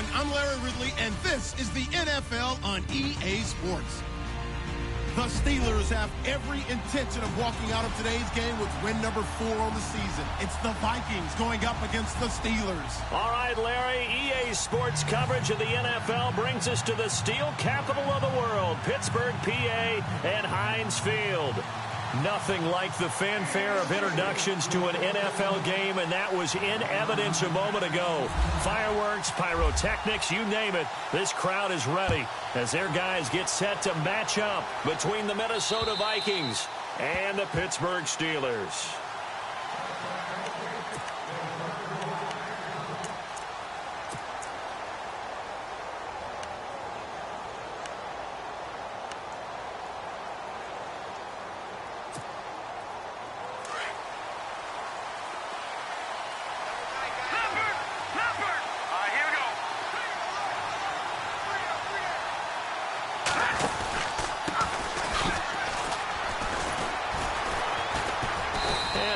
everyone. I'm Larry Ridley, and this is the NFL on EA Sports. The Steelers have every intention of walking out of today's game with win number 4 on the season. It's the Vikings going up against the Steelers. All right, Larry, EA Sports coverage of the NFL brings us to the steel capital of the world, Pittsburgh, PA, and Heinz Field. Nothing like the fanfare of introductions to an NFL game, and that was in evidence a moment ago. Fireworks, pyrotechnics, you name it. This crowd is ready as their guys get set to match up between the Minnesota Vikings and the Pittsburgh Steelers.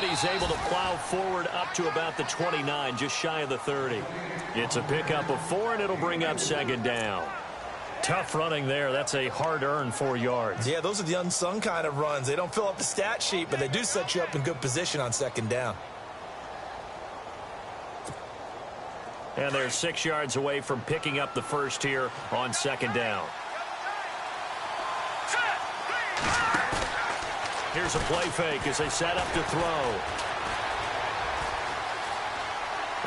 He's able to plow forward up to about the 29, just shy of the 30. It's a pickup of 4, and it'll bring up second down. Tough running there. That's a hard-earned 4 yards. Yeah, those are the unsung kind of runs. They don't fill up the stat sheet, but they do set you up in good position on second down. And they're 6 yards away from picking up the first here on second down. Here's a play fake as they set up to throw.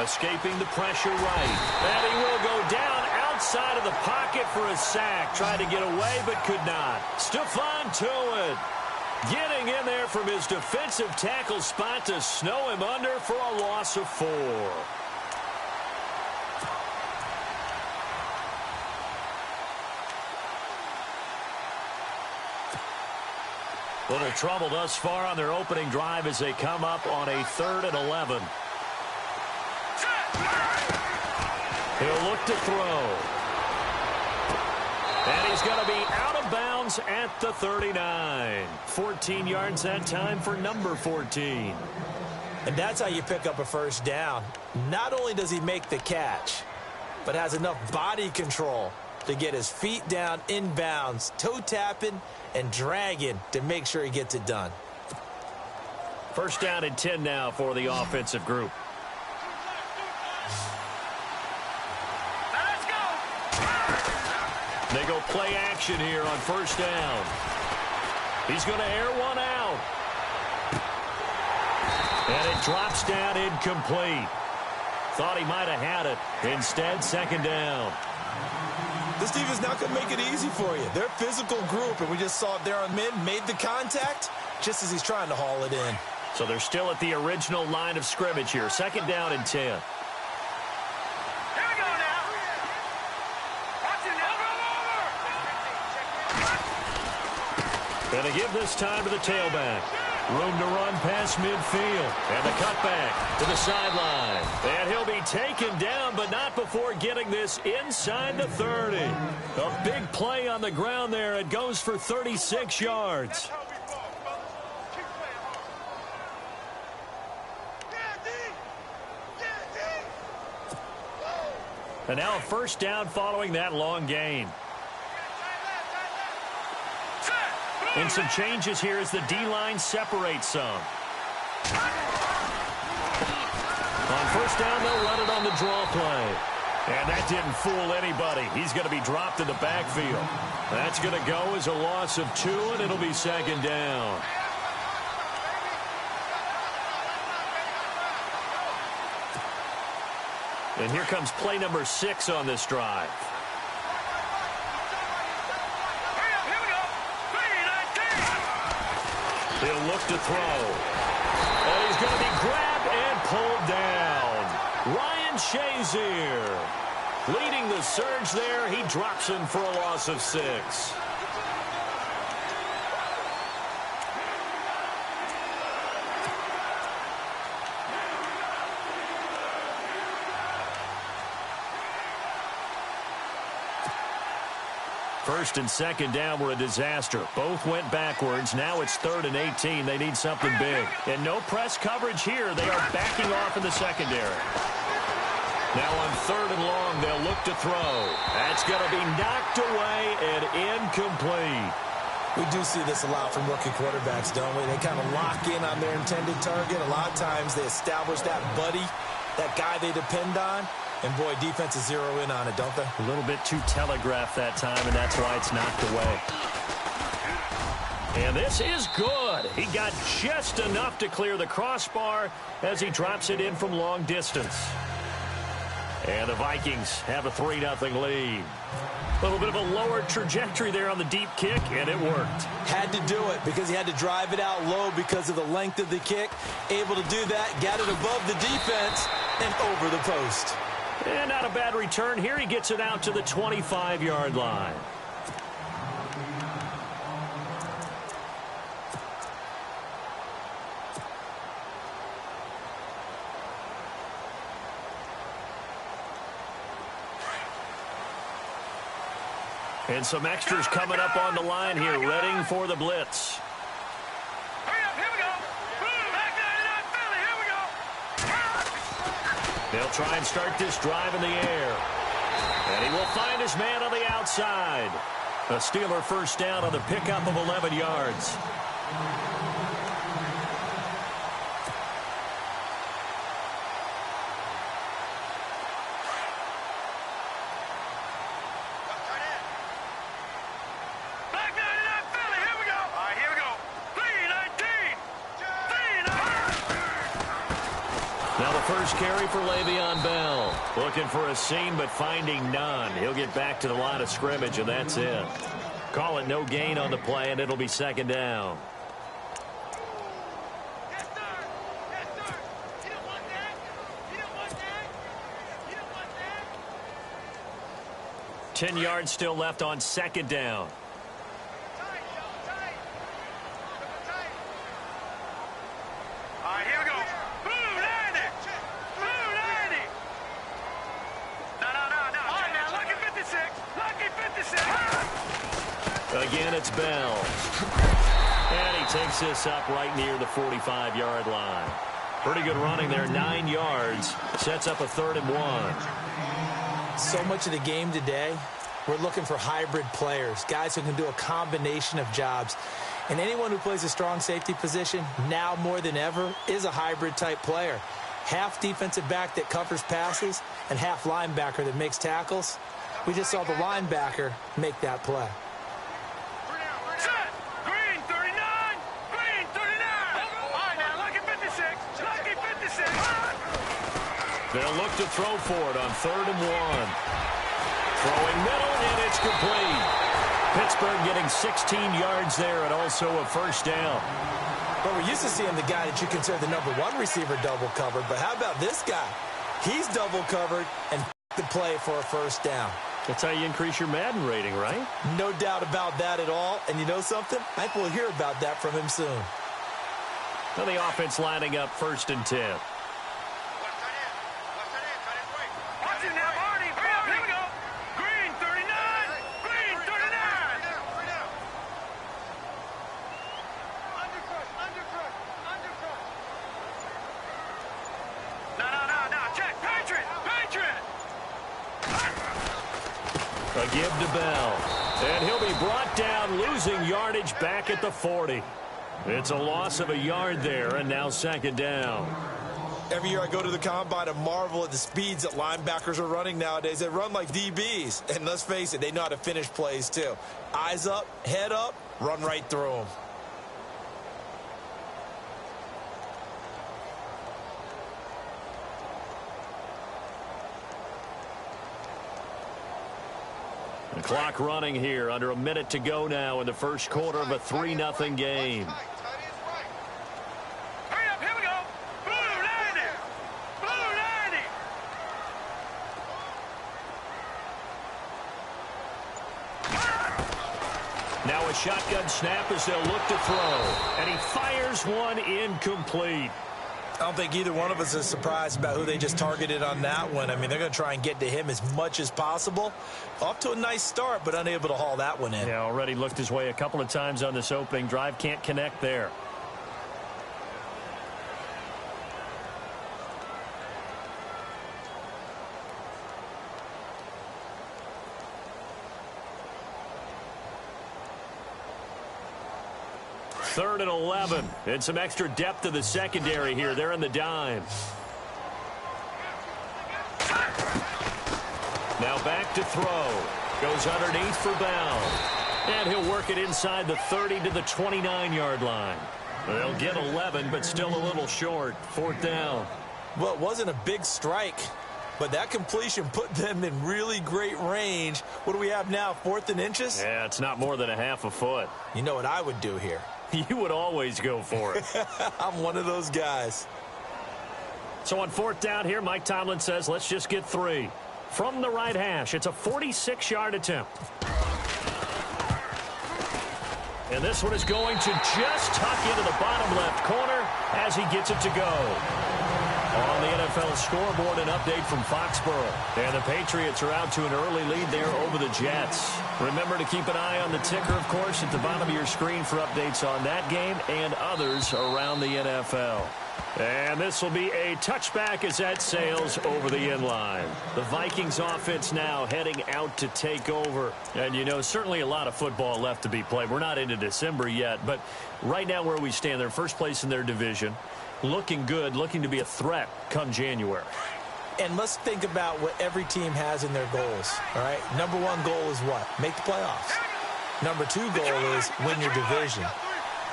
Escaping the pressure right. And he will go down outside of the pocket for a sack. Tried to get away but could not. Stephon Tuitt getting in there from his defensive tackle spot to snow him under for a loss of 4. Little trouble thus far on their opening drive as they come up on a 3rd and 11. He'll look to throw. And he's going to be out of bounds at the 39. 14 yards that time for number 14. And that's how you pick up a first down. Not only does he make the catch, but has enough body control to get his feet down inbounds, toe tapping and dragging to make sure he gets it done. First down and 10 now for the offensive group. Let's go. They go play action here on first down. He's going to air one out. And it drops down incomplete. Thought he might have had it. Instead, second down. This defense not going to make it easy for you. They're a physical group, and we just saw it there on mid, made the contact just as he's trying to haul it in. So they're still at the original line of scrimmage here. Second down and 10. Here we go now. Watch it now. Going to give this time to the tailback. Room to run past midfield. And the cutback to the sideline. And he'll be taken down, but not before getting this inside the 30. A big play on the ground there. It goes for 36 yards. And now a first down following that long gain. And some changes here as the D-line separates some. On first down, they'll run it on the draw play. And that didn't fool anybody. He's going to be dropped in the backfield. That's going to go as a loss of 2, and it'll be second down. And here comes play number 6 on this drive. He'll look to throw. And he's going to be grabbed and pulled down. Ryan Shazier leading the surge there. He drops him for a loss of 6. First and second down were a disaster. Both went backwards. Now it's 3rd and 18. They need something big. And no press coverage here. They are backing off in the secondary. Now on 3rd and long, they'll look to throw. That's going to be knocked away and incomplete. We do see this a lot from rookie quarterbacks, don't we? They kind of lock in on their intended target. A lot of times they establish that buddy, that guy they depend on. And, boy, defenses zero in on it, don't they? A little bit too telegraphed that time, and that's why it's knocked away. And this is good. He got just enough to clear the crossbar as he drops it in from long distance. And the Vikings have a 3-0 lead. A little bit of a lower trajectory there on the deep kick, and it worked. Had to do it because he had to drive it out low because of the length of the kick. Able to do that, got it above the defense, and over the post. And not a bad return here. He gets it out to the 25-yard line. And some extras coming up on the line here, readying for the blitz. Hurry up, here we go. Back 99 Philly, here we go. They'll try and start this drive in the air. And he will find his man on the outside. A Steeler first down on the pickup of 11 yards. First carry for Le'Veon Bell. Looking for a seam, but finding none. He'll get back to the line of scrimmage, and that's it. Call it no gain on the play, and it'll be 2nd down. Yes, sir. Yes, sir. You don't want that. You don't want that. You don't want that. 10 yards still left on 2nd down. Tight, yo, tight. Tight. All right, here we go. Again, it's Bell. And he takes this up right near the 45-yard line. Pretty good running there, 9 yards. Sets up a 3rd and 1. So much of the game today, we're looking for hybrid players, guys who can do a combination of jobs. And anyone who plays a strong safety position, now more than ever, is a hybrid-type player. Half defensive back that covers passes and half linebacker that makes tackles. We just saw the linebacker make that play. Set. Green 39. Green 39. All right, now lucky 56. Lucky 56. They'll look to throw for it on 3rd and 1. Throwing middle, and it's complete. Pittsburgh getting 16 yards there and also a first down. But we're used to seeing the guy that you consider the #1 receiver double covered. But how about this guy? He's double covered and the play for a first down. That's how you increase your Madden rating, right? No doubt about that at all. And you know something? I think we'll hear about that from him soon. Well, the offense lining up 1st and 10. Watch it now, Barney. Hurry up, here we go. Green 39. Green 39. Undercut. No. Check. Patriot. A give to Bell. And he'll be brought down, losing yardage back at the 40. It's a loss of a yard there, and now 2nd down. Every year I go to the combine and marvel at the speeds that linebackers are running nowadays. They run like DBs. And let's face it, they know how to finish plays too. Eyes up, head up, run right through them. The clock running here, under a minute to go now in the first quarter of a 3-0 game. Hurry up, here we go. Blue 90. Blue 90. Now a shotgun snap as they'll look to throw. And he fires one incomplete. I don't think either one of us is surprised about who they just targeted on that one. I mean, they're going to try and get to him as much as possible. Off to a nice start, but unable to haul that one in. Yeah, already looked his way a couple of times on this opening drive. Can't connect there. 3rd and 11. And some extra depth to the secondary here. They're in the dime. Now back to throw. Goes underneath for Bell. And he'll work it inside the 30 to the 29-yard line. They'll get 11, but still a little short. 4th down. Well, it wasn't a big strike, but that completion put them in really great range. What do we have now, 4th and inches? Yeah, it's not more than a half a foot. You know what I would do here? You would always go for it. I'm one of those guys. So on 4th down here, Mike Tomlin says, let's just get 3. From the right hash, it's a 46-yard attempt. And this one is going to just tuck into the bottom left corner as he gets it to go. On the NFL scoreboard, an update from Foxborough. And the Patriots are out to an early lead there over the Jets. Remember to keep an eye on the ticker, of course, at the bottom of your screen for updates on that game and others around the NFL. And this will be a touchback as that sails over the inline. The Vikings offense now heading out to take over. And, you know, certainly a lot of football left to be played. We're not into December yet, but right now where we stand, they're first place in their division. Looking good, looking to be a threat come January. And let's think about what every team has in their goals, all right? Number 1 goal is what? Make the playoffs. Number 2 goal is win your division.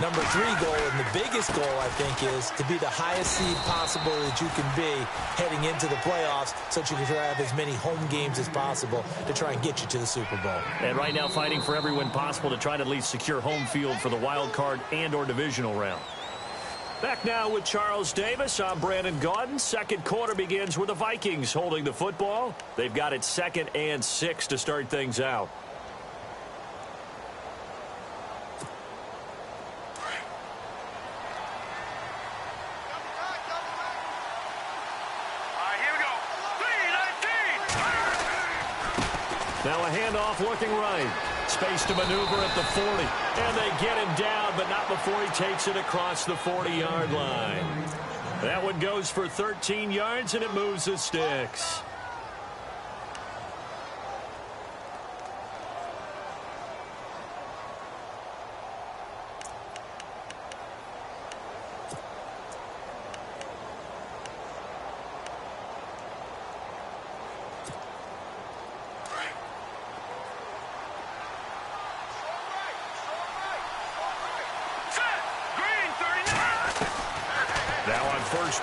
Number 3 goal, and the biggest goal, I think, is to be the highest seed possible that you can be heading into the playoffs so that you can have as many home games as possible to try and get you to the Super Bowl. And right now fighting for every win possible to try to at least secure home field for the wild card and or divisional round. Back now with Charles Davis. I'm Brandon Gaudin. Second quarter begins with the Vikings holding the football. They've got it 2nd and 6 to start things out. Now a handoff looking right. Space to maneuver at the 40. And they get him down, but not before he takes it across the 40-yard line. That one goes for 13 yards, and it moves the sticks.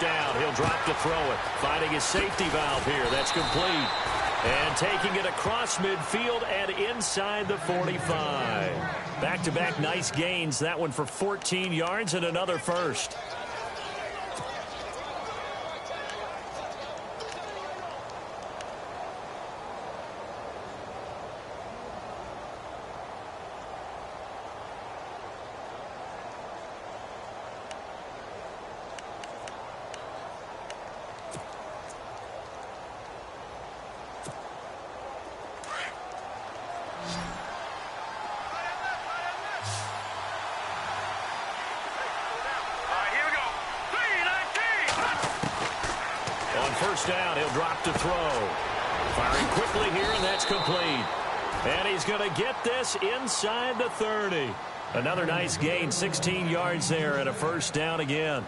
Down. He'll drop to throw it. Finding his safety valve here. That's complete. And taking it across midfield and inside the 45. Back-to-back nice gains. That one for 14 yards and another first. First down, he'll drop to throw. Firing quickly here, and that's complete. And he's going to get this inside the 30. Another nice gain, 16 yards there, and a first down again.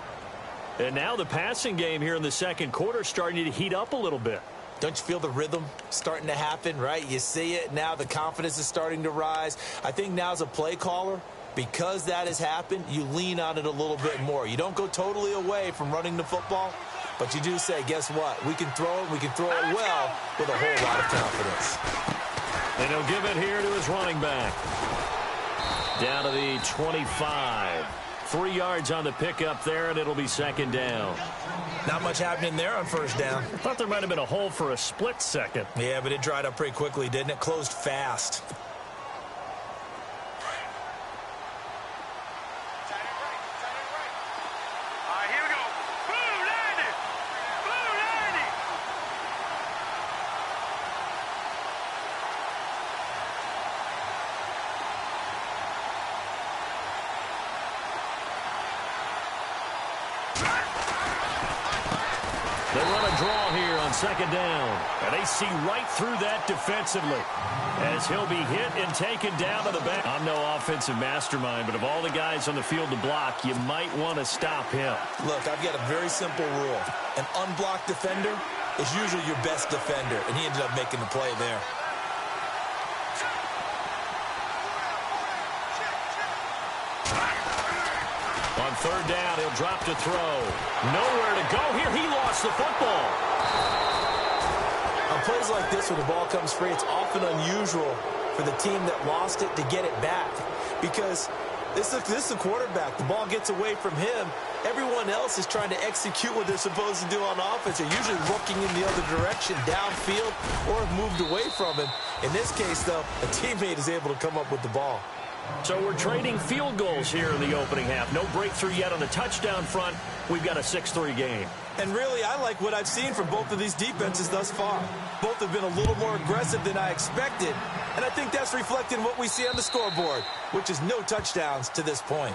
And now the passing game here in the second quarter starting to heat up a little bit. Don't you feel the rhythm starting to happen, right? You see it. Now the confidence is starting to rise. I think now as a play caller, because that has happened, you lean on it a little bit more. You don't go totally away from running the football, but you do say, guess what? We can throw it. We can throw it well with a whole lot of confidence. And he'll give it here to his running back. Down to the 25. 3 yards on the pickup there, and it'll be second down. Not much happening there on first down. I thought there might have been a hole for a split second. Yeah, but it dried up pretty quickly, didn't it? Closed fast. second down. And they see right through that defensively as he'll be hit and taken down to the back. I'm no offensive mastermind, but of all the guys on the field to block, you might want to stop him. Look, I've got a very simple rule. An unblocked defender is usually your best defender, and he ended up making the play there. On third down, he'll drop to throw. Nowhere to go here. He lost the football. On plays like this where the ball comes free, it's often unusual for the team that lost it to get it back. Because this is a quarterback. The ball gets away from him. Everyone else is trying to execute what they're supposed to do on offense. They're usually looking in the other direction, downfield, or have moved away from him. In this case, though, a teammate is able to come up with the ball. So we're trading field goals here in the opening half. No breakthrough yet on the touchdown front. We've got a 6-3 game. And really, I like what I've seen from both of these defenses thus far. Both have been a little more aggressive than I expected. And I think that's reflected in what we see on the scoreboard, which is no touchdowns to this point.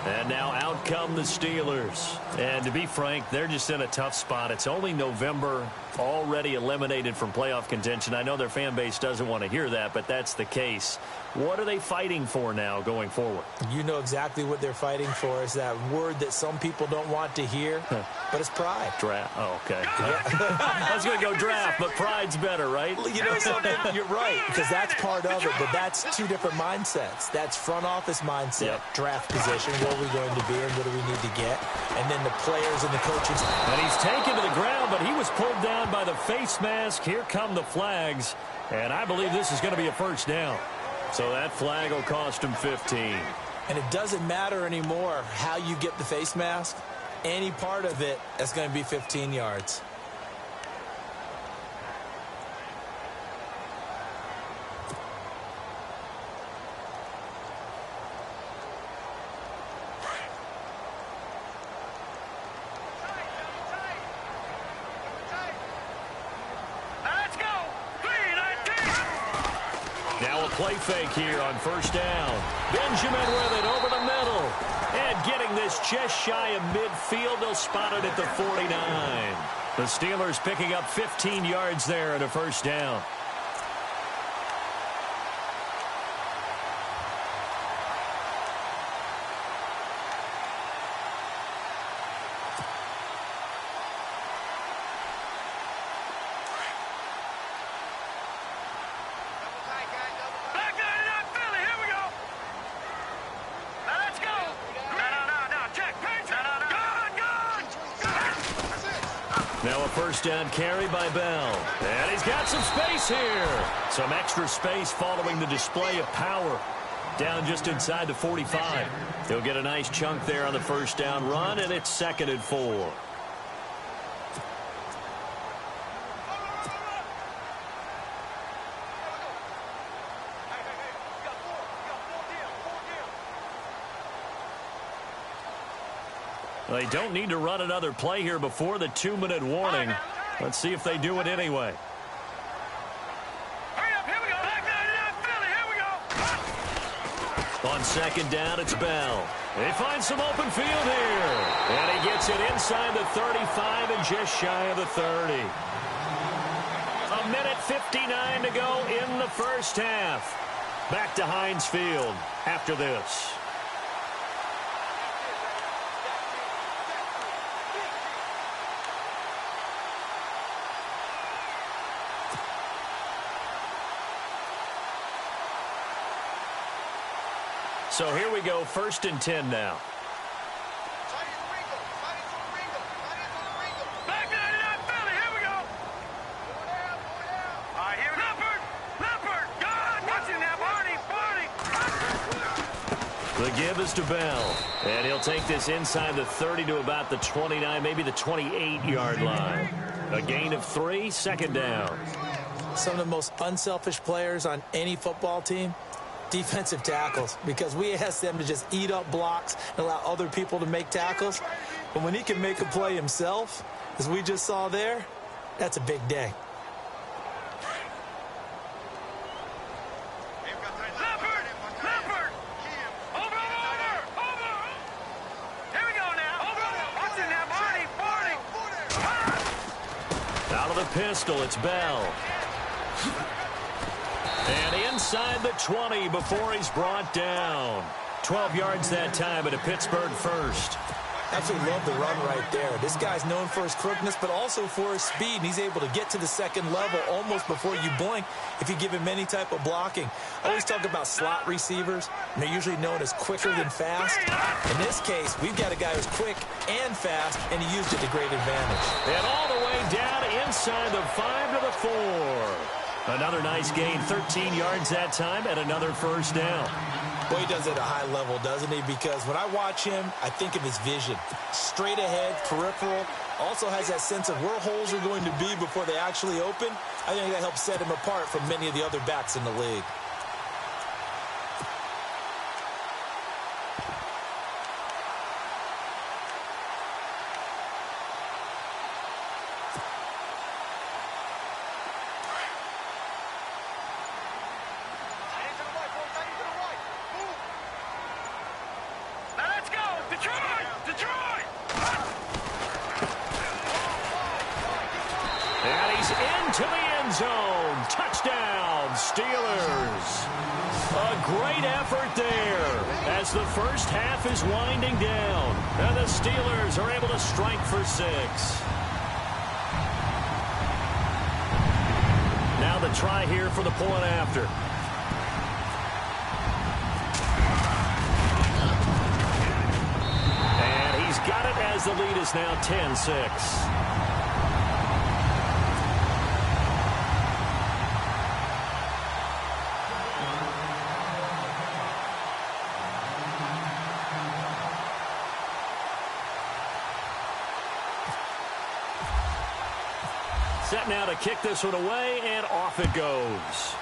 And now out come the Steelers. And to be frank, they're just in a tough spot. It's only November, already eliminated from playoff contention. I know their fan base doesn't want to hear that, but that's the case. What are they fighting for now going forward? You know exactly what they're fighting for. Is that word that some people don't want to hear, but it's pride. Draft. Oh, okay. I was going to go draft, but pride's better, right? You know something? You're right, because that's part of it, but that's two different mindsets. That's front office mindset, draft position, where are we going to be and what do we need to get, and then the players and the coaches. And he's taken to the ground, but he was pulled down by the face mask. Here come the flags, and I believe this is going to be a first down. So that flag will cost him 15. And it doesn't matter anymore how you get the face mask. Any part of it is going to be 15 yards. Now a play fake here on first down. Benjamin with it over the middle. And getting this just shy of midfield. They'll spot it at the 49. The Steelers picking up 15 yards there at a first down. Now a first down carry by Bell. And he's got some space here. Some extra space following the display of power. Down just inside the 45. He'll get a nice chunk there on the first down run, and it's 2nd and 4. They don't need to run another play here before the 2-minute warning. Let's see if they do it anyway. Hurry up, here we go. Here we go. On second down, it's Bell. They find some open field here. And he gets it inside the 35 and just shy of the 30. 1:59 to go in the first half. Back to Heinz Field after this. So here we go, 1st and 10 now. Back 99, Philly, here we go. All right, here we go. Leopard, God, watching that, Barney. The give is to Bell. And he'll take this inside the 30 to about the 29, maybe the 28-yard line. A gain of 3, 2nd down. Some of the most unselfish players on any football team, defensive tackles, because we ask them to just eat up blocks and allow other people to make tackles. But when he can make a play himself, as we just saw there, that's a big day. Leopard, over. Here we go now. Over, watching that, Barney. pistol. It's Bell. And inside the 20 before he's brought down. 12 yards that time at a Pittsburgh first. Absolutely love the run right there. This guy's known for his quickness, but also for his speed. And he's able to get to the second level almost before you blink if you give him any type of blocking. I always talk about slot receivers, and they're usually known as quicker than fast. In this case, we've got a guy who's quick and fast, and he used it to great advantage. And all the way down inside the 5 to the 4. Another nice gain, 13 yards that time, and another first down. Boy, he does it at a high level, doesn't he? Because when I watch him, I think of his vision. Straight ahead, peripheral. Also has that sense of where holes are going to be before they actually open. I think that helps set him apart from many of the other backs in the league. Into the end zone. Touchdown, Steelers. A great effort there as the first half is winding down. And the Steelers are able to strike for 6. Now the try here for the point after. And he's got it as the lead is now 10-6. Set now to kick this one away, and off it goes.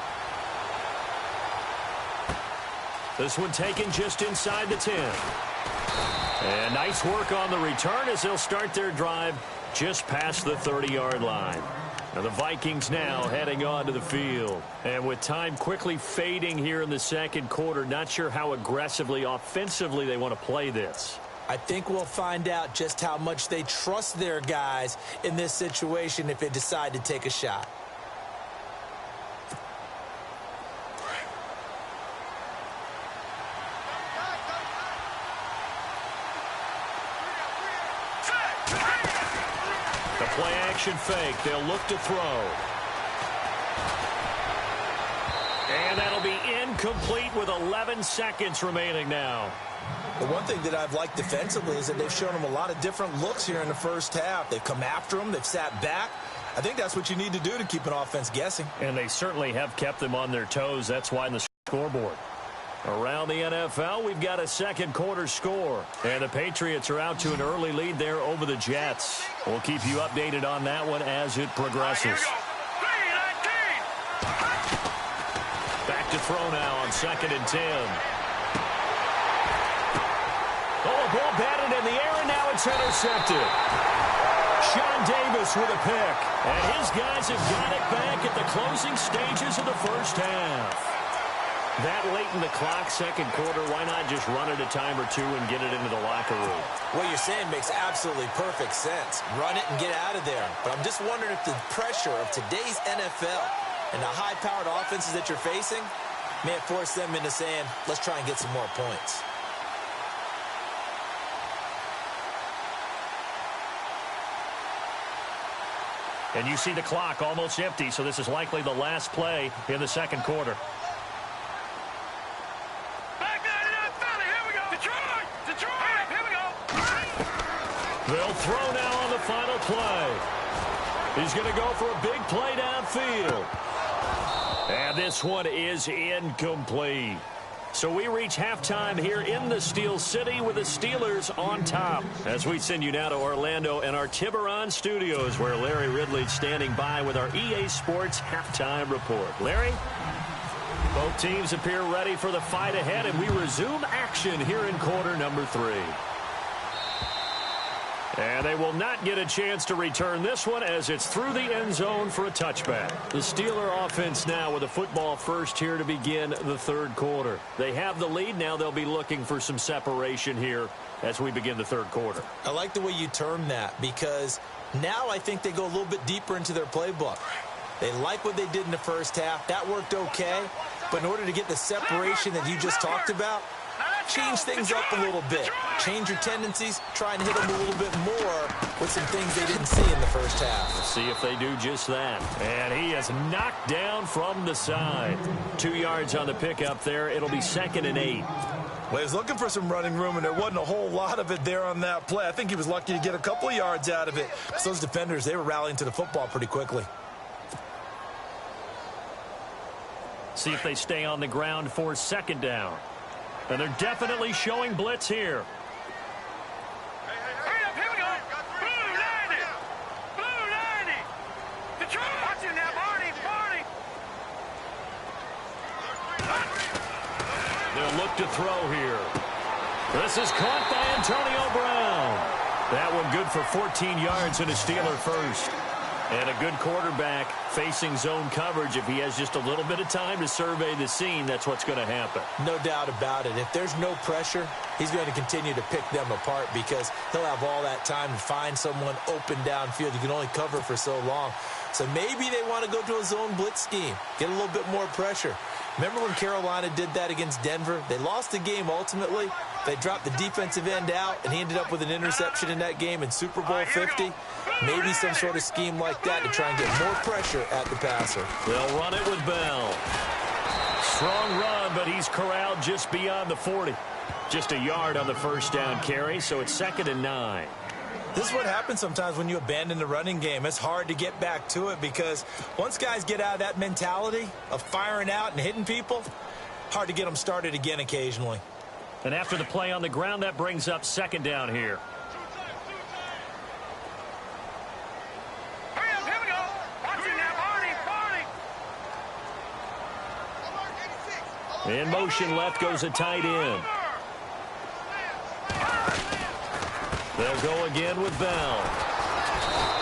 This one taken just inside the 10. And nice work on the return as they'll start their drive just past the 30-yard line. Now the Vikings now heading onto the field. And with time quickly fading here in the second quarter, not sure how aggressively, offensively they want to play this. I think we'll find out just how much they trust their guys in this situation if they decide to take a shot. The play action fake. They'll look to throw. And that'll be incomplete with 11 seconds remaining now. The one thing that I've liked defensively is that they've shown them a lot of different looks here in the first half. They've come after them. They've sat back. I think that's what you need to do to keep an offense guessing. And they certainly have kept them on their toes. That's why the scoreboard. Around the NFL, we've got a second quarter score. And the Patriots are out to an early lead there over the Jets. We'll keep you updated on that one as it progresses. Back to throw now on 2nd and 10. Oh, ball batted in the air, and now it's intercepted. Sean Davis with a pick. And his guys have got it back at the closing stages of the first half. That late in the clock, second quarter, why not just run it a time or two and get it into the locker room? What you're saying makes absolutely perfect sense. Run it and get out of there. But I'm just wondering if the pressure of today's NFL and the high-powered offenses that you're facing may have forced them into saying, let's try and get some more points. And you see the clock almost empty, so this is likely the last play in the second quarter. Back 99 Philly, here we go. Detroit, Detroit, here we go. They'll throw now on the final play. He's going to go for a big play downfield. And this one is incomplete. So we reach halftime here in the Steel City with the Steelers on top. As we send you now to Orlando and our Tiburon studios, where Larry Ridley's standing by with our EA Sports halftime report. Larry? Both teams appear ready for the fight ahead, and we resume action here in quarter number 3. And they will not get a chance to return this one as it's through the end zone for a touchback. The Steeler offense now with a football first here to begin the third quarter. They have the lead. Now they'll be looking for some separation here as we begin the third quarter. I like the way you term that because Now I think they go a little bit deeper into their playbook. They like what they did in the first half. That worked okay. But in order to get the separation that you just talked about, change things up a little bit. Change your tendencies. Try and hit them a little bit more with some things they didn't see in the first half. Let's see if they do just that. And he is knocked down from the side. 2 yards on the pickup there. It'll be 2nd and 8. Well, he was looking for some running room, and there wasn't a whole lot of it there on that play. I think he was lucky to get a couple of yards out of it. Because those defenders, they were rallying to the football pretty quickly. See if they stay on the ground for 2nd down. And they're definitely showing blitz here. Hurry up, here we go. Blue 90. Blue 90. Detroit, watch him now, Barney. They'll look to throw here. This is caught by Antonio Brown. That one good for 14 yards and a Steeler first. And a good quarterback facing zone coverage. If he has just a little bit of time to survey the scene, that's what's going to happen. No doubt about it. If there's no pressure, he's going to continue to pick them apart because he'll have all that time to find someone open downfield. You can only cover for so long. So maybe they want to go to a zone blitz scheme, get a little bit more pressure. Remember when Carolina did that against Denver? They lost the game ultimately. They dropped the defensive end out, and he ended up with an interception in that game in Super Bowl 50. Maybe some sort of scheme like that to try and get more pressure at the passer. They'll run it with Bell. Strong run, but he's corralled just beyond the 40. Just a yard on the first down carry, so it's 2nd and 9. This is what happens sometimes when you abandon the running game. It's hard to get back to it because once guys get out of that mentality of firing out and hitting people, hard to get them started again occasionally. And after the play on the ground, that brings up 2nd down here. Hurry up, here we go. Watch him now, Barney. In motion left goes a tight end. They'll go again with Bell.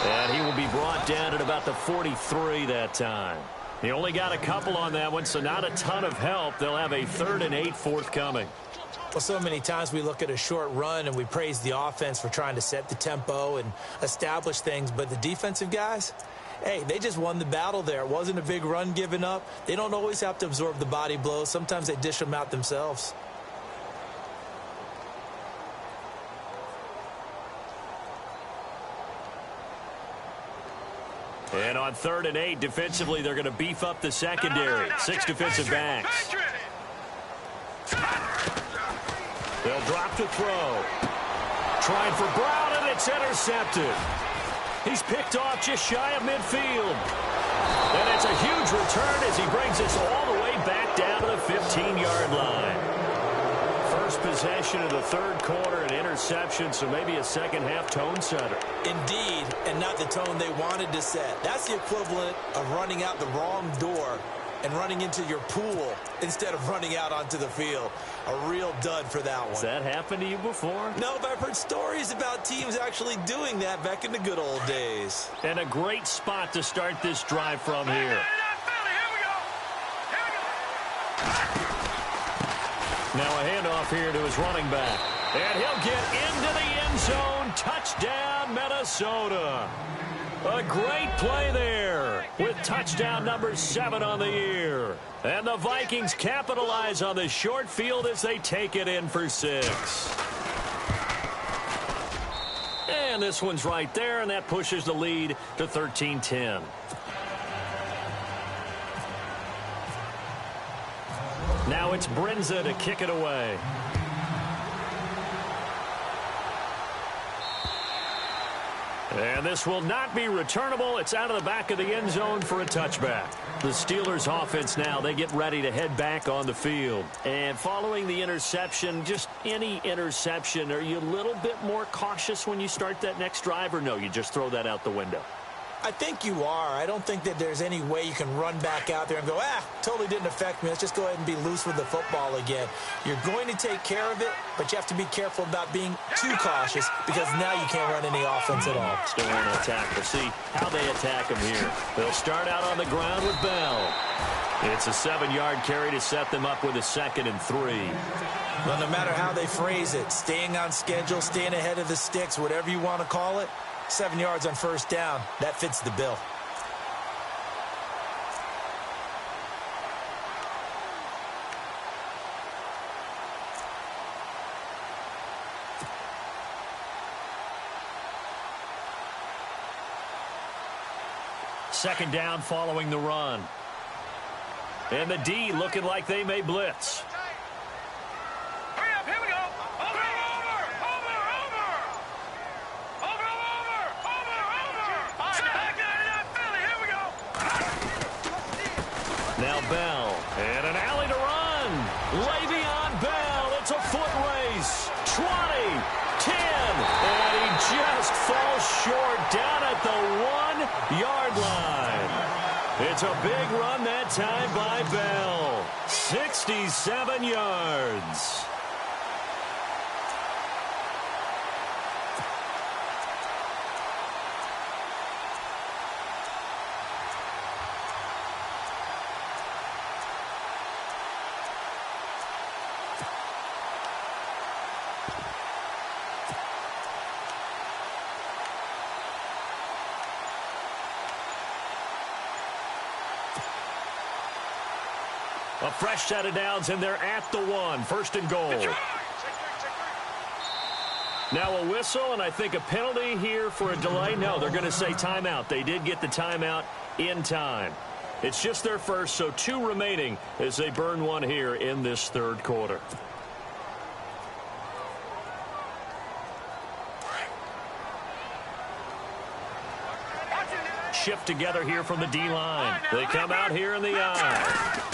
And he will be brought down at about the 43 that time. He only got a couple on that one, so not a ton of help. They'll have a 3rd and 8 forthcoming. Well, so many times we look at a short run and we praise the offense for trying to set the tempo and establish things, but the defensive guys, hey, they just won the battle there. It wasn't a big run given up. They don't always have to absorb the body blows. Sometimes they dish them out themselves. And on 3rd and 8, defensively, they're going to beef up the secondary. 6 defensive backs. They'll drop to throw. Trying for Brown, and it's intercepted. He's picked off just shy of midfield. And it's a huge return as he brings us all the way back down to the 15-yard line. First possession of the 3rd quarter, an interception, so maybe a second-half tone setter. Indeed, and not the tone they wanted to set. That's the equivalent of running out the wrong door and running into your pool instead of running out onto the field. A real dud for that one. Has that happened to you before? No, but I've heard stories about teams actually doing that back in the good old days. And a great spot to start this drive from here. Now a handoff here to his running back. And he'll get into the end zone. Touchdown, Minnesota. A great play there with touchdown number 7 on the year. And the Vikings capitalize on the short field as they take it in for 6. And this one's right there, and that pushes the lead to 13-10. Now it's Brinza to kick it away. And this will not be returnable. It's out of the back of the end zone for a touchback. The Steelers offense now, they get ready to head back on the field. And following the interception, just any interception, are you a little bit more cautious when you start that next drive, or no, you just throw that out the window? I think you are. I don't think that there's any way you can run back out there and go, totally didn't affect me. Let's just go ahead and be loose with the football again. You're going to take care of it, but you have to be careful about being too cautious because now you can't run any offense at all. Still want to attack. We'll see how they attack him here. They'll start out on the ground with Bell. It's a 7-yard carry to set them up with a 2nd and 3. Well, no matter how they phrase it, staying on schedule, staying ahead of the sticks, whatever you want to call it, 7 yards on first down. That fits the bill. Second down following the run. And the D looking like they may blitz. Hurry up, here we go. Over. All right, back 99 Philly, here we go. Now Bell, and an alley to run. Le'Veon Bell, it's a foot race. 20, 10, and he just falls short down at the 1-yard line. It's a big run that time by Bell. 67 yards. A fresh set of downs, and they're at the 1. First and goal. Now a whistle, and I think a penalty here for a delay. No, they're going to say timeout. They did get the timeout in time. It's just their first, so 2 remaining as they burn 1 here in this third quarter. Shift together here from the D-line. They come out here in the eye.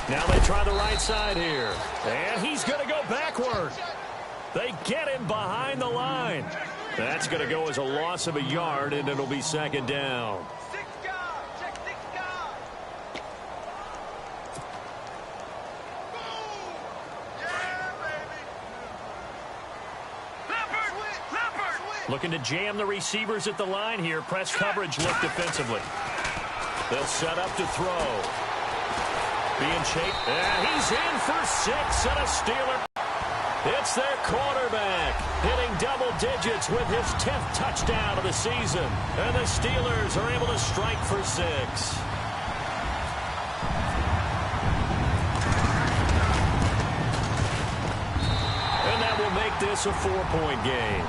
Now they try the right side here. And he's going to go backward. They get him behind the line. That's going to go as a loss of a yard, and it'll be second down. Looking to jam the receivers at the line here. Press coverage look defensively. They'll set up to throw. Being chased. And he's in for 6 and a Steeler. It's their quarterback hitting double digits with his 10th touchdown of the season. And the Steelers are able to strike for 6. And that will make this a 4-point game.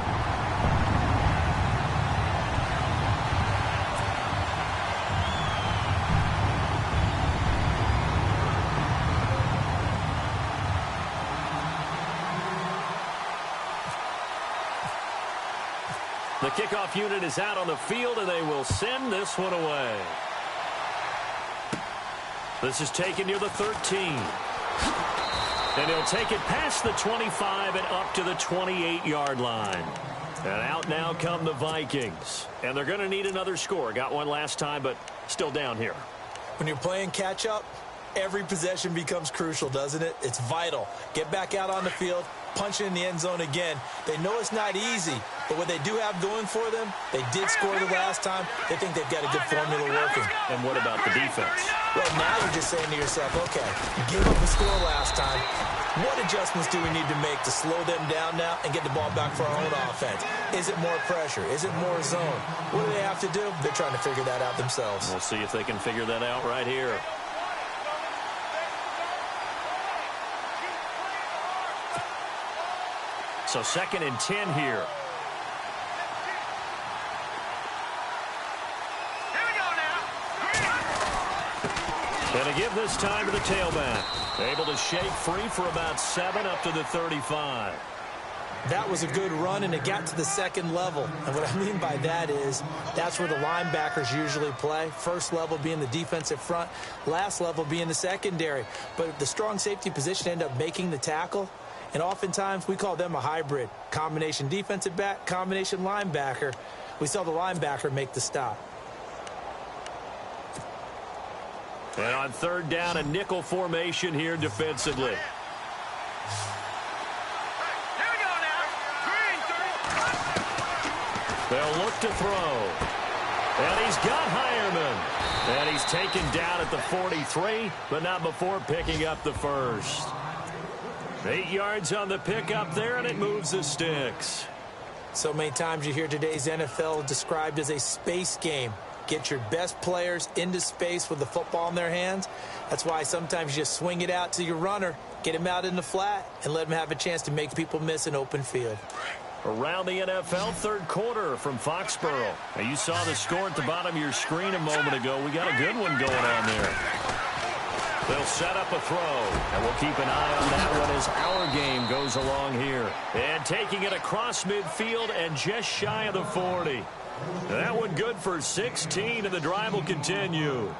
The kickoff unit is out on the field, and they will send this one away. This is taken near the 13. And he'll take it past the 25 and up to the 28-yard line. And out now come the Vikings. And they're going to need another score. Got one last time, but still down here. When you're playing catch-up, every possession becomes crucial, doesn't it? It's vital. Get back out on the field, punch it in the end zone again. They know it's not easy, but what they do have going for them, they did score the last time. They think they've got a good formula working. And what about the defense? Well, now you're just saying to yourself, okay, give up a score last time. What adjustments do we need to make to slow them down now and get the ball back for our own offense? Is it more pressure? Is it more zone? What do they have to do? They're trying to figure that out themselves. We'll see if they can figure that out right here. So 2nd and 10 here. And a give this time to the tailback. Able to shake free for about 7 up to the 35. That was a good run, and it got to the second level. And what I mean by that is that's where the linebackers usually play. First level being the defensive front, last level being the secondary. But the strong safety position ended up making the tackle. And oftentimes we call them a hybrid. Combination defensive back, combination linebacker. We saw the linebacker make the stop. And on 3rd down, a nickel formation here defensively. They'll look to throw. And he's got Hireman. And he's taken down at the 43, but not before picking up the first. 8 yards on the pickup there, and it moves the sticks. So many times you hear today's NFL described as a space game. Get your best players into space with the football in their hands. That's why sometimes you just swing it out to your runner, get him out in the flat, and let him have a chance to make people miss an open field. Around the NFL, third quarter from Foxborough. Now, you saw the score at the bottom of your screen a moment ago. We got a good one going on there. They'll set up a throw, and we'll keep an eye on that one as our game goes along here. And taking it across midfield and just shy of the 40. That one good for 16, and the drive will continue.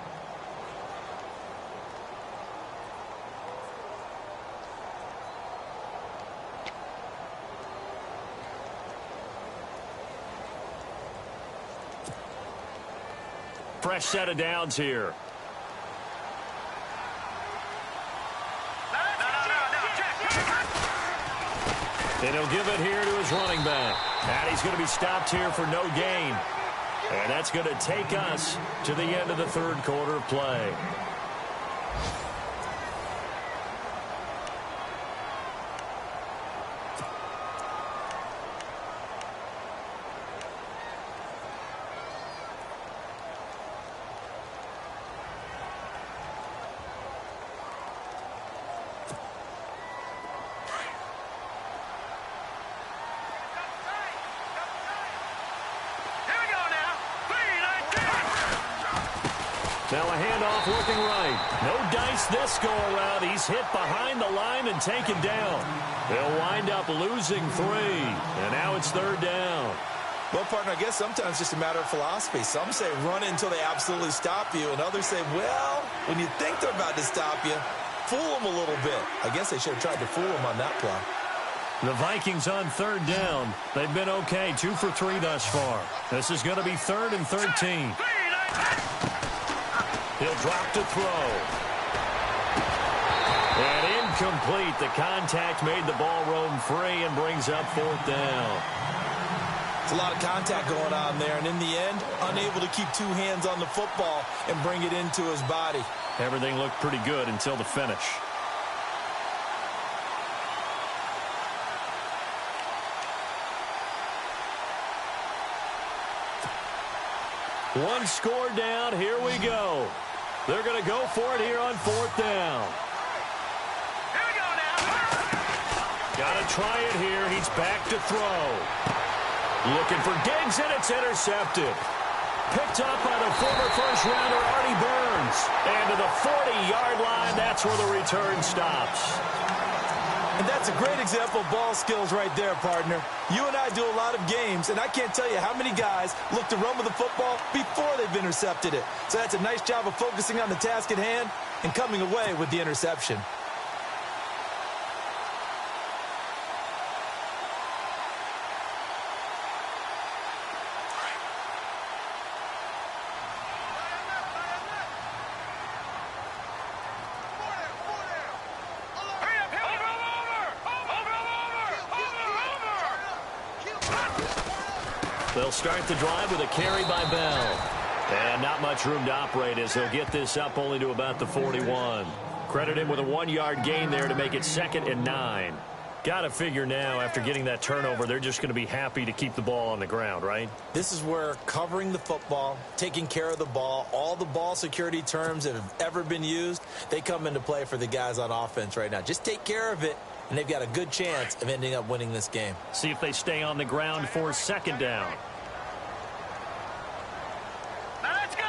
Fresh set of downs here. And he'll give it here to his running back. And he's going to be stopped here for no gain. And that's going to take us to the end of the third quarter of play. Now a handoff looking right. No dice this go-around. He's hit behind the line and taken down. They'll wind up losing 3. And now it's third down. Well, partner, I guess sometimes it's just a matter of philosophy. Some say run until they absolutely stop you, and others say, well, when you think they're about to stop you, fool them a little bit. I guess they should have tried to fool them on that play. The Vikings on third down. They've been okay, 2 for 3 thus far. This is going to be 3rd and 13. He'll drop to throw. And incomplete. The contact made the ball roam free and brings up 4th down. It's a lot of contact going on there, and in the end, unable to keep 2 hands on the football and bring it into his body. Everything looked pretty good until the finish. One score down. Here we go. They're going to go for it here on 4th down. Here we go now. Got to try it here. He's back to throw. Looking for Diggs, and it's intercepted. Picked up by the former first-rounder Artie Burns. And to the 40-yard line, that's where the return stops. And that's a great example of ball skills right there, partner. You and I do a lot of games, and I can't tell you how many guys look to run with the football before they've intercepted it. So that's a nice job of focusing on the task at hand and coming away with the interception. They'll start the drive with a carry by Bell. And not much room to operate as they'll get this up only to about the 41. Credit him with a 1-yard gain there to make it 2nd and 9. Got to figure now, after getting that turnover, they're just going to be happy to keep the ball on the ground, right? This is where covering the football, taking care of the ball, all the ball security terms that have ever been used, they come into play for the guys on offense right now. Just take care of it, and they've got a good chance of ending up winning this game. See if they stay on the ground for 2nd down. Now let's go.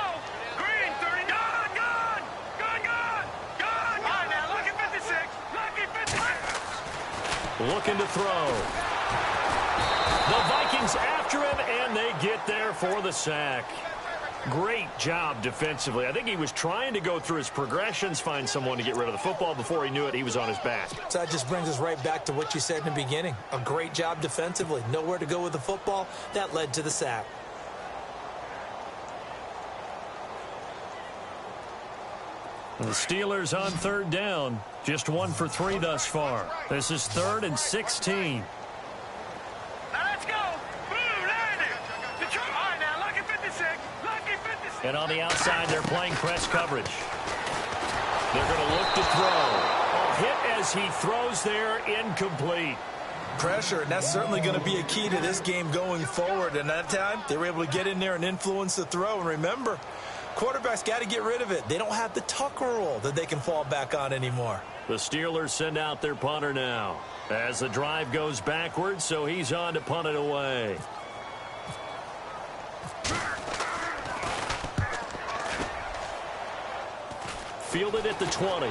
Green, 30. Gone, gone. Gone, gone. Gone. All right, now, lucky 56. Lucky 56. Looking to throw. The Vikings after him, and they get there for the sack. Great job defensively. I think he was trying to go through his progressions, find someone to get rid of the football. Before he knew it, he was on his back. So that just brings us right back to what you said in the beginning. A great job defensively. Nowhere to go with the football. That led to the sack. The Steelers on 3rd down. Just 1 for 3 thus far. This is 3rd and 16. Now let's go. Blue, landing. Detroit. All right, now, lucky 56. Lucky 56. And on the outside, they're playing press coverage. They're going to look to throw. A hit as he throws there, incomplete. pressure, and that's certainly going to be a key to this game going forward. And that time, they were able to get in there and influence the throw. And remember, quarterbacks got to get rid of it. They don't have the Tucker rule that they can fall back on anymore. The Steelers send out their punter now as the drive goes backwards, so he's on to punt it away. Fielded at the 20.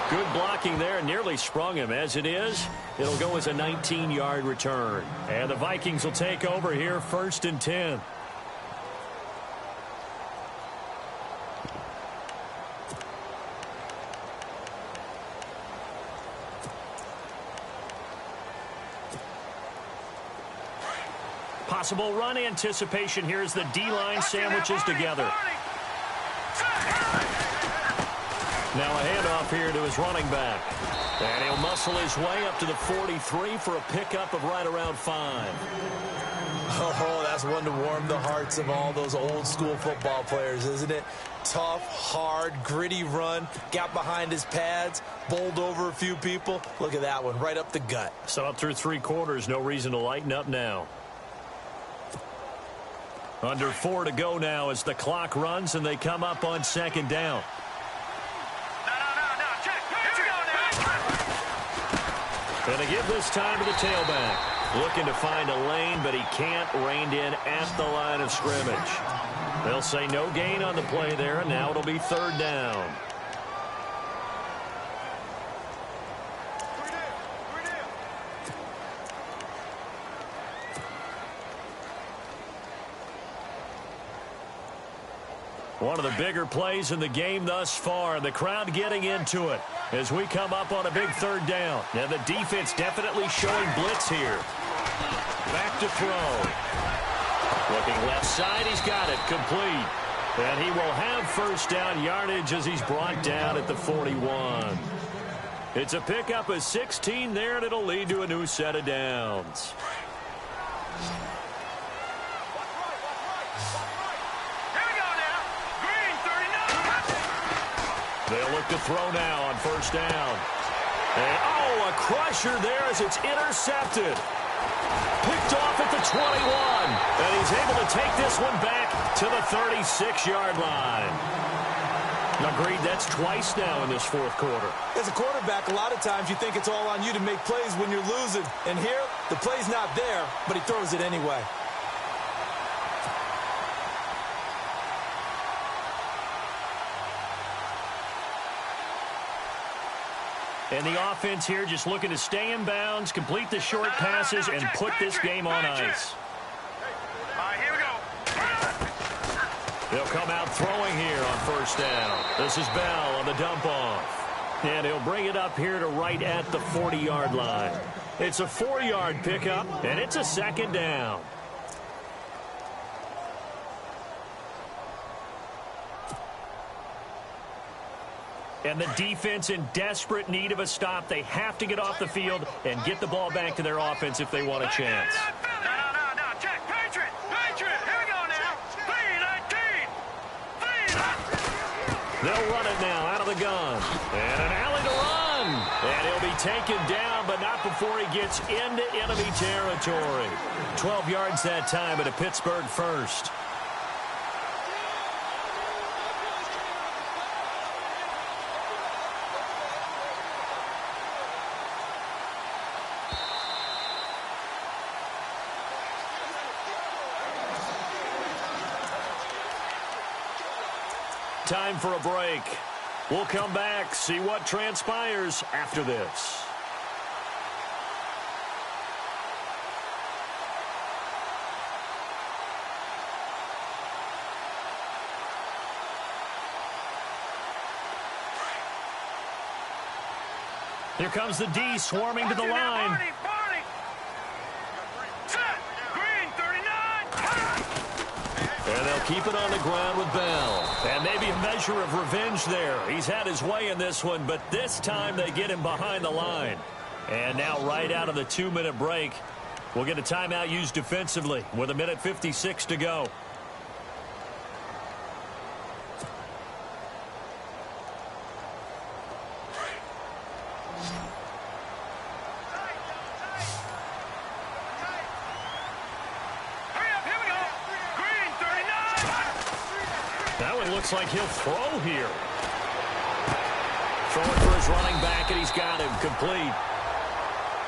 Good blocking there, nearly sprung him. As it is, it'll go as a 19-yard return. And the Vikings will take over here, 1st and 10. Possible run anticipation here as the D-line sandwiches together. Now a handoff here to his running back. And he'll muscle his way up to the 43 for a pickup of right around 5. Oh, that's one to warm the hearts of all those old school football players, isn't it? Tough, hard, gritty run. Got behind his pads, bowled over a few people. Look at that one, right up the gut. So up through 3 quarters, no reason to lighten up now. Under 4 to go now as the clock runs and they come up on 2nd down. And they give this time to the tailback. Looking to find a lane, but he can't. Reined in at the line of scrimmage. They'll say no gain on the play there, and now it'll be 3rd down. One of the bigger plays in the game thus far. The crowd getting into it as we come up on a big 3rd down. Now the defense definitely showing blitz here. Back to throw. Looking left side, he's got it complete. And he will have 1st down yardage as he's brought down at the 41. It's a pickup of 16 there, and it'll lead to a new set of downs. They'll look to throw now on 1st down. And, oh, a crusher there as it's intercepted. Picked off at the 21. And he's able to take this one back to the 36-yard line. Agreed, that's twice now in this 4th quarter. As a quarterback, a lot of times you think it's all on you to make plays when you're losing. And here, the play's not there, but he throws it anyway. And the offense here just looking to stay in bounds, complete the short passes, and put this game on ice. Here we go. They'll come out throwing here on 1st down. This is Bell on the dump-off. And he'll bring it up here to right at the 40-yard line. It's a 4-yard pickup, and it's a 2nd down. And the defense in desperate need of a stop. They have to get off the field and get the ball back to their offense if they want a chance. No. Check. Patriot. Here we go now. 3-19. They'll run it now out of the gun. And an alley to run. And he'll be taken down, but not before he gets into enemy territory. 12 yards that time, but a Pittsburgh 1st. Time for a break. We'll come back, see what transpires after this. Here comes the D swarming to the line. And they'll keep it on the ground with Bell. And maybe a measure of revenge there. He's had his way in this one, but this time they get him behind the line. And now right out of the 2-minute break, we'll get a timeout used defensively with 1:56 to go. looks like he'll throw here. Throwing for his running back, and he's got him complete.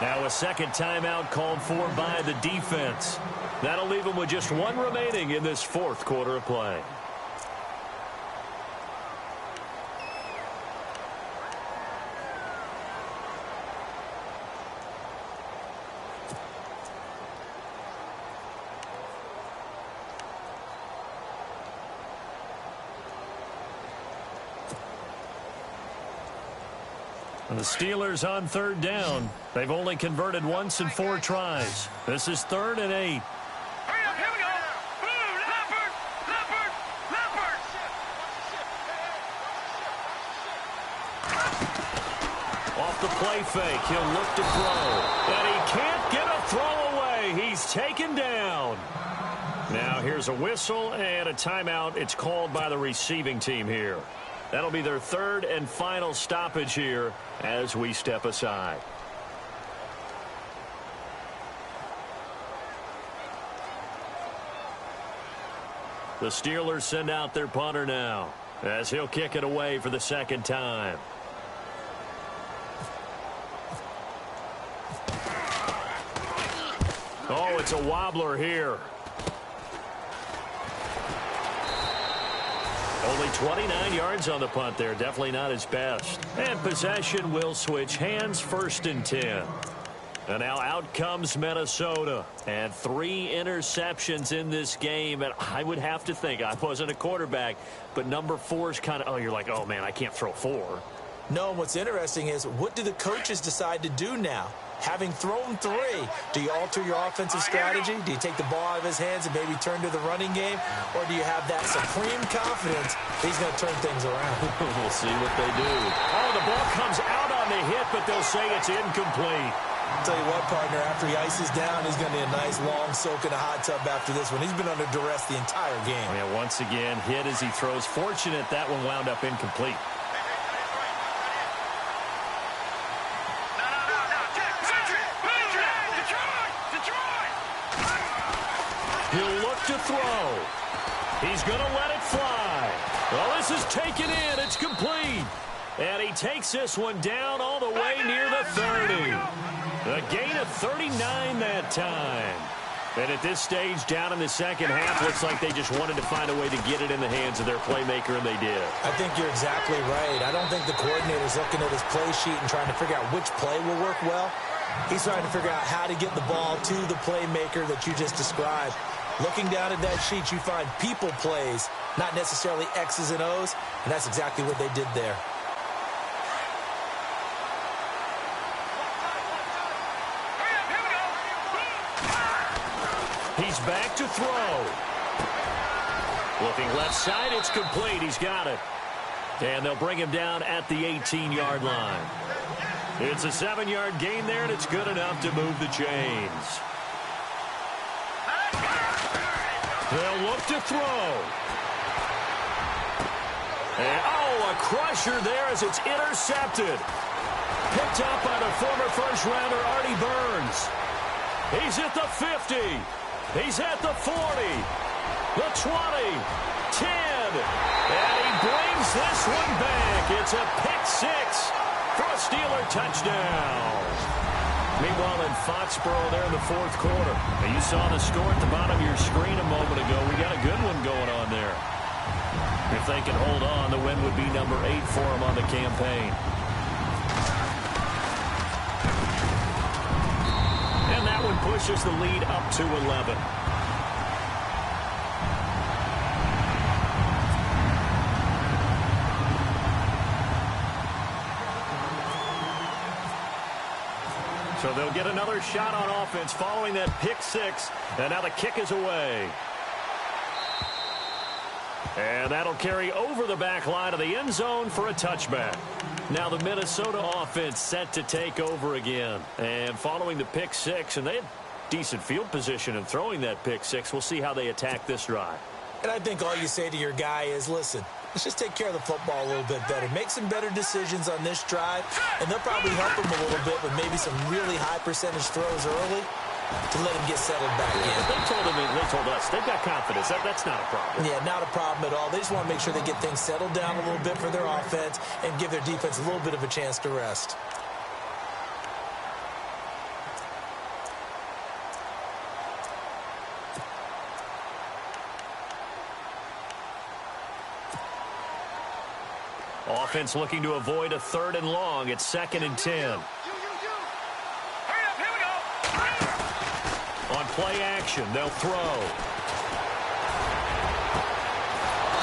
Now a second timeout called for by the defense. That'll leave him with just one remaining in this fourth quarter of play. The Steelers on third down. They've only converted once in 4 tries. This is 3rd and 8. Hurry up, here we go. Leopard, leopard, leopard. Off the play fake, he'll look to throw. And he can't get a throw away. He's taken down. Now here's a whistle and a timeout. It's called by the receiving team here. That'll be their 3rd and final stoppage here as we step aside. The Steelers send out their punter now as he'll kick it away for the second time. Oh, it's a wobbler here. Only 29 yards on the punt there. Definitely not his best. And possession will switch hands, 1st and 10. And now out comes Minnesota. And 3 interceptions in this game. And I would have to think, I wasn't a quarterback, but number 4 is kind of, you're like, oh, man, I can't throw 4. No, what's interesting is what do the coaches decide to do now? Having thrown 3, do you alter your offensive strategy? Do you take the ball out of his hands and maybe turn to the running game? Or do you have that supreme confidence he's going to turn things around? We'll see what they do. Oh, the ball comes out on the hit, but they'll say it's incomplete. I'll tell you what, partner, after he ices down, he's going to need a nice long soak in a hot tub after this one. He's been under duress the entire game. Yeah, once again, hit as he throws. Fortunate that one wound up incomplete. He'll look to throw. He's going to let it fly. Well, this is taken in. It's complete. And he takes this one down all the way near the 30. A gain of 39 that time. And at this stage, down in the second half, looks like they just wanted to find a way to get it in the hands of their playmaker, and they did. I think you're exactly right. I don't think the coordinator's looking at his play sheet and trying to figure out which play will work well. He's trying to figure out how to get the ball to the playmaker that you just described. Looking down at that sheet, you find people plays, not necessarily X's and O's, and that's exactly what they did there. He's back to throw. Looking left side, it's complete. He's got it. And they'll bring him down at the 18-yard line. It's a 7-yard gain there, and it's good enough to move the chains. They'll look to throw. And, a crusher there as it's intercepted. Picked up by the former first-rounder Artie Burns. He's at the 50. He's at the 40. The 20. 10. And he brings this one back. It's a pick 6 for a Steeler touchdown. Meanwhile, in Foxborough there in the fourth quarter. Now, you saw the score at the bottom of your screen a moment ago. We got a good one going on there. If they can hold on, the win would be number 8 for them on the campaign. And that one pushes the lead up to 11. So they'll get another shot on offense following that pick 6. And now the kick is away. And that'll carry over the back line of the end zone for a touchback. Now the Minnesota offense set to take over again. And following the pick 6, and they had decent field position in throwing that pick 6. We'll see how they attack this drive. And I think all you say to your guy is, listen, let's just take care of the football a little bit better. Make some better decisions on this drive, and they'll probably help him a little bit with maybe some really high percentage throws early. to let him get settled back in. They told us they've got confidence. That's not a problem. Yeah, not a problem at all. They just want to make sure they get things settled down a little bit for their offense and give their defense a little bit of a chance to rest. Offense looking to avoid a 3rd and long. It's 2nd and 10. Hurry up, here we go. On play action, they'll throw.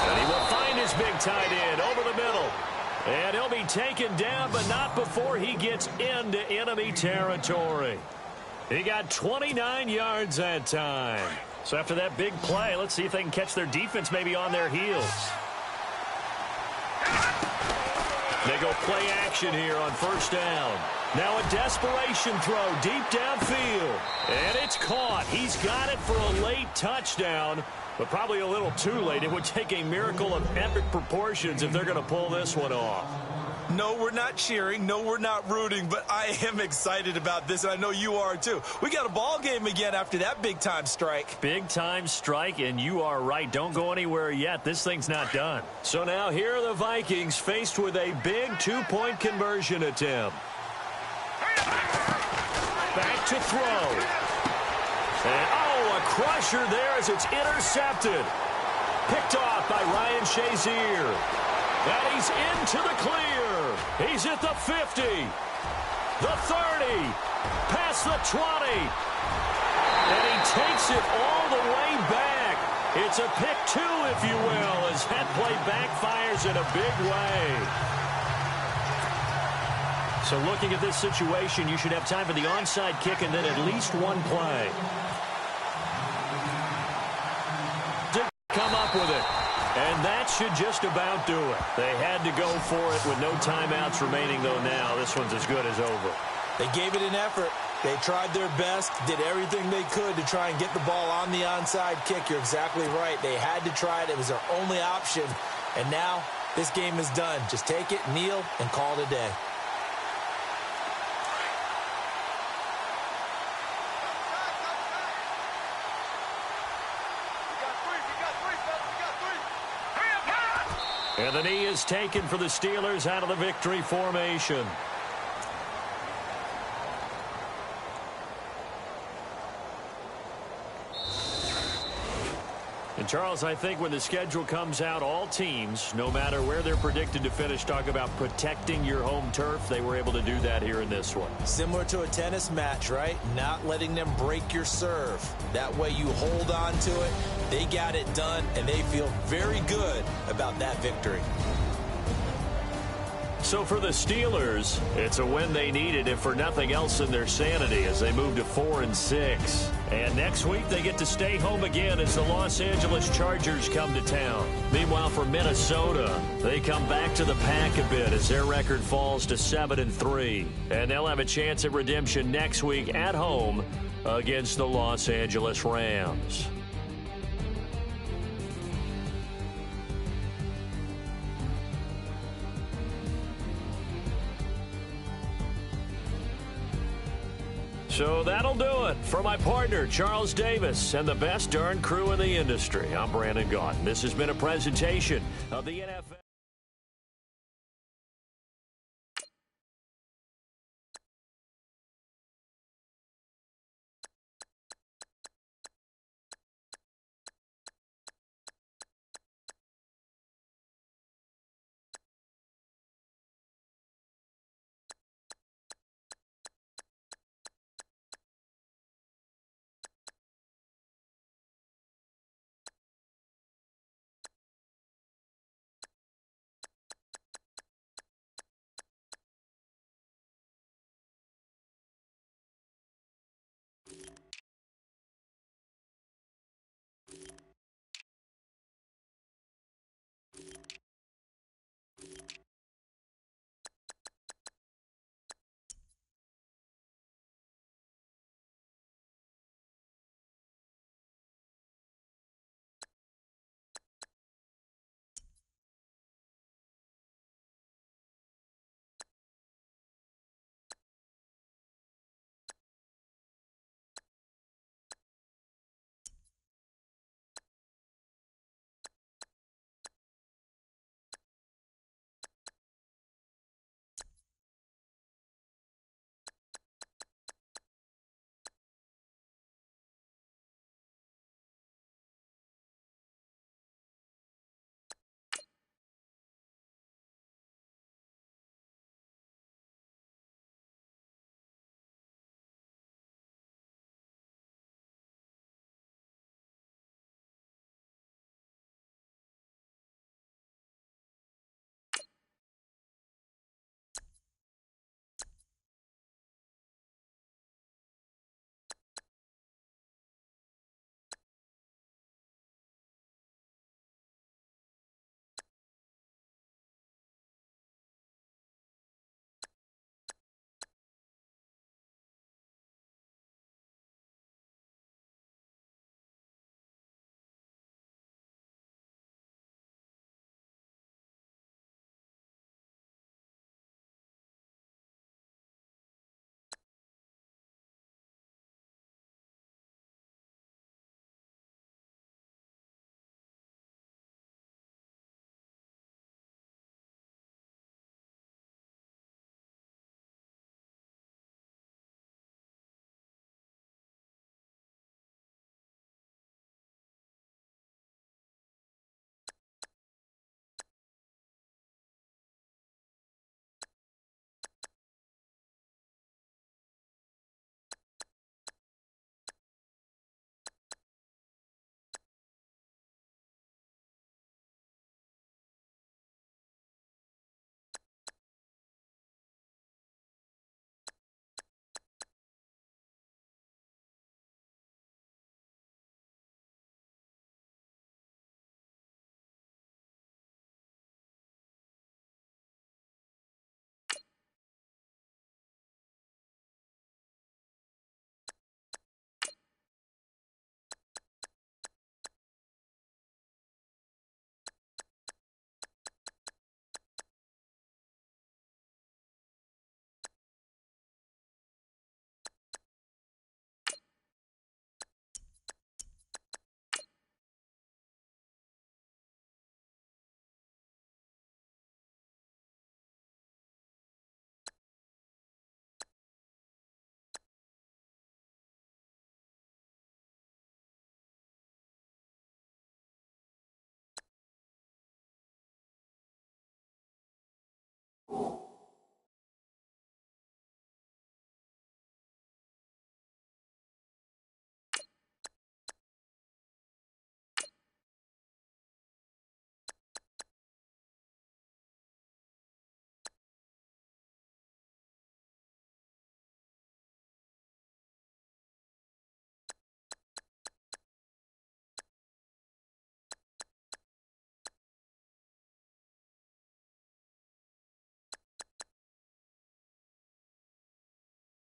And he will find his big tight end over the middle. And he'll be taken down, but not before he gets into enemy territory. He got 29 yards that time. So after that big play, let's see if they can catch their defense maybe on their heels. They go play action here on 1st down. Now a desperation throw deep downfield. And it's caught. He's got it for a late touchdown, but probably a little too late. It would take a miracle of epic proportions if they're going to pull this one off. No, we're not cheering. No, we're not rooting, but I am excited about this, and I know you are too. We got a ball game again after that big-time strike. Big-time strike, and you are right. Don't go anywhere yet. This thing's not done. So now here are the Vikings faced with a big 2-point conversion attempt. Back to throw. And, a crusher there as it's intercepted. Picked off by Ryan Shazier. And he's into the clear. He's at the 50, the 30, past the 20. And he takes it all the way back. It's a pick 2, if you will, as that play backfires in a big way. So looking at this situation, you should have time for the onside kick and then at least one play. To come up with it. And that should just about do it. They had to go for it with no timeouts remaining, though now this one's as good as over. They gave it an effort. They tried their best, did everything they could to try and get the ball on the onside kick. You're exactly right. They had to try it. It was their only option. And now this game is done. Just take it, kneel, and call it a day. And the knee is taken for the Steelers out of the victory formation. And Charles, I think when the schedule comes out, all teams, no matter where they're predicted to finish, talk about protecting your home turf. They were able to do that here in this one. Similar to a tennis match, right? Not letting them break your serve. That way you hold on to it. They got it done, and they feel very good about that victory. So for the Steelers, it's a win they needed, if for nothing else in their sanity, as they move to 4-6. And next week, they get to stay home again as the Los Angeles Chargers come to town. Meanwhile, for Minnesota, they come back to the pack a bit as their record falls to 7-3. And they'll have a chance at redemption next week at home against the Los Angeles Rams. So that'll do it. For my partner, Charles Davis, and the best darn crew in the industry, I'm Brandon Gaudin. This has been a presentation of the NFL.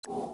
You